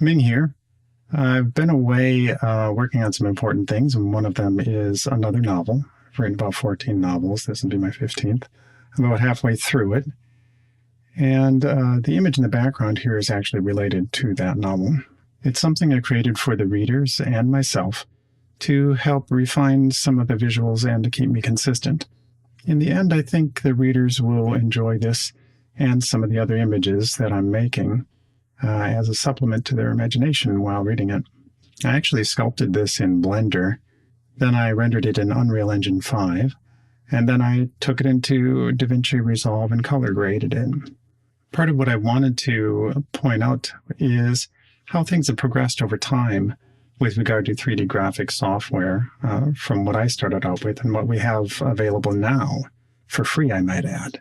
Ming here. I've been away working on some important things, and one of them is another novel. I've written about 14 novels. This will be my 15th. I'm about halfway through it. And the image in the background here is actually related to that novel. It's something I created for the readers and myself to help refine some of the visuals and to keep me consistent. In the end, I think the readers will enjoy this and some of the other images that I'm making as a supplement to their imagination while reading it. I actually sculpted this in Blender, then I rendered it in Unreal Engine 5, and then I took it into DaVinci Resolve and color graded it. Part of what I wanted to point out is how things have progressed over time with regard to 3D graphics software from what I started out with and what we have available now, for free I might add.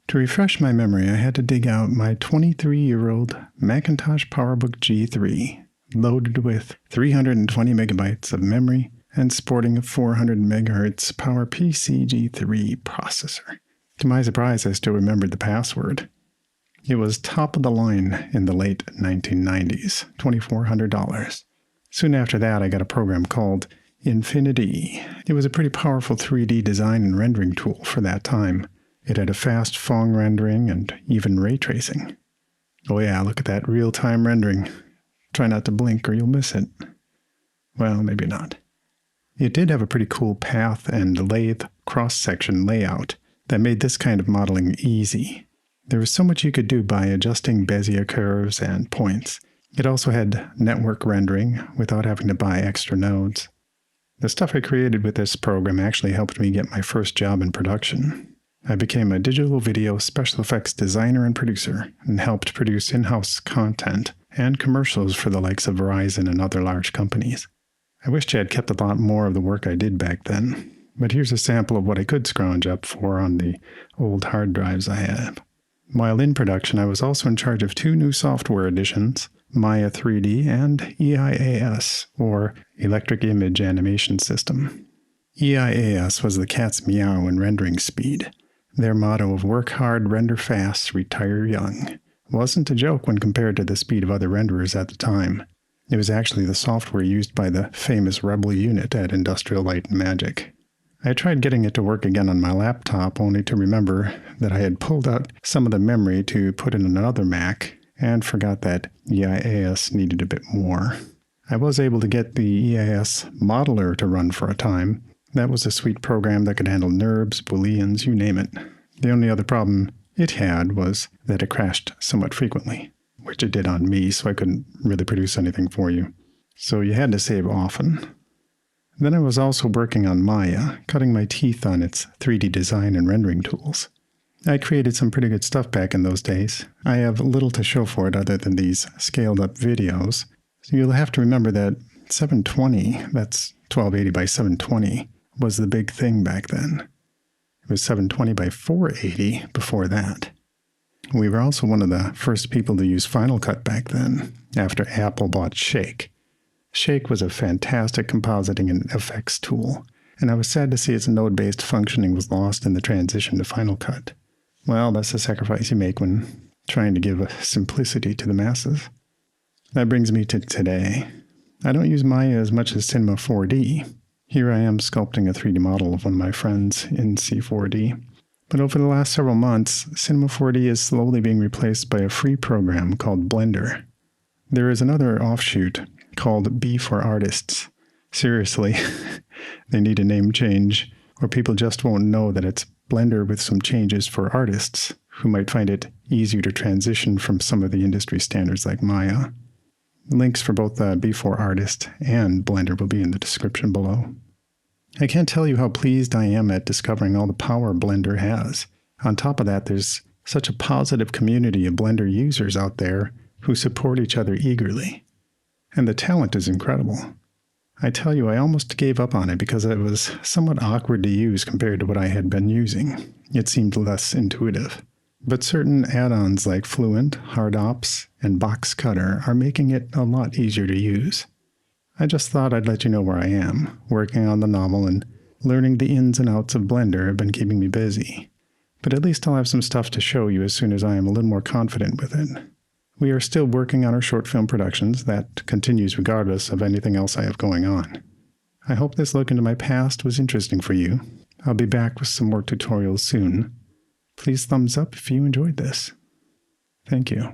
To refresh my memory, I had to dig out my 23-year-old Macintosh PowerBook G3, loaded with 320 megabytes of memory and sporting a 400 MHz PowerPC G3 processor. To my surprise, I still remembered the password. It was top of the line in the late 1990s, $2,400. Soon after that, I got a program called Infini-D. It was a pretty powerful 3D design and rendering tool for that time. It had a fast Phong rendering and even ray tracing. Oh yeah, look at that real-time rendering. Try not to blink or you'll miss it. Well, maybe not. It did have a pretty cool path and lathe cross-section layout that made this kind of modeling easy. There was so much you could do by adjusting Bezier curves and points. It also had network rendering without having to buy extra nodes. The stuff I created with this program actually helped me get my first job in production. I became a digital video special effects designer and producer and helped produce in-house content and commercials for the likes of Verizon and other large companies. I wished I had kept a lot more of the work I did back then, but here's a sample of what I could scrounge up for on the old hard drives I have. While in production, I was also in charge of 2 new software editions, Maya 3D and EIAS, or Electric Image Animation System. EIAS was the cat's meow in rendering speed. Their motto of work hard, render fast, retire young wasn't a joke when compared to the speed of other renderers at the time. It was actually the software used by the famous Rebel unit at Industrial Light and Magic. I tried getting it to work again on my laptop only to remember that I had pulled out some of the memory to put in another Mac and forgot that EIAS needed a bit more. I was able to get the EIAS modeler to run for a time. That was a sweet program that could handle NURBs, booleans, you name it. The only other problem it had was that it crashed somewhat frequently, which it did on me, so I couldn't really produce anything for you. So you had to save often. Then I was also working on Maya, cutting my teeth on its 3D design and rendering tools. I created some pretty good stuff back in those days. I have little to show for it other than these scaled-up videos. So you'll have to remember that 720, that's 1280 by 720, was the big thing back then. It was 720 by 480 before that. We were also one of the first people to use Final Cut back then, after Apple bought Shake. Shake was a fantastic compositing and effects tool, and I was sad to see its node-based functioning was lost in the transition to Final Cut. Well, that's the sacrifice you make when trying to give a simplicity to the masses. That brings me to today. I don't use Maya as much as Cinema 4D. Here I am sculpting a 3D model of one of my friends in C4D. But over the last several months, Cinema 4D is slowly being replaced by a free program called Blender. There is another offshoot called B for Artists. Seriously, they need a name change, or people just won't know that it's Blender with some changes for artists who might find it easier to transition from some of the industry standards like Maya. Links for both B for Artist and Blender will be in the description below. I can't tell you how pleased I am at discovering all the power Blender has. On top of that, there's such a positive community of Blender users out there who support each other eagerly. And the talent is incredible. I tell you, I almost gave up on it because it was somewhat awkward to use compared to what I had been using. It seemed less intuitive. But certain add-ons like Fluent, HardOps, and Box Cutter are making it a lot easier to use. I just thought I'd let you know where I am. Working on the novel and learning the ins and outs of Blender have been keeping me busy. But at least I'll have some stuff to show you as soon as I am a little more confident with it. We are still working on our short film productions. That continues regardless of anything else I have going on. I hope this look into my past was interesting for you. I'll be back with some more tutorials soon. Please thumbs up if you enjoyed this. Thank you.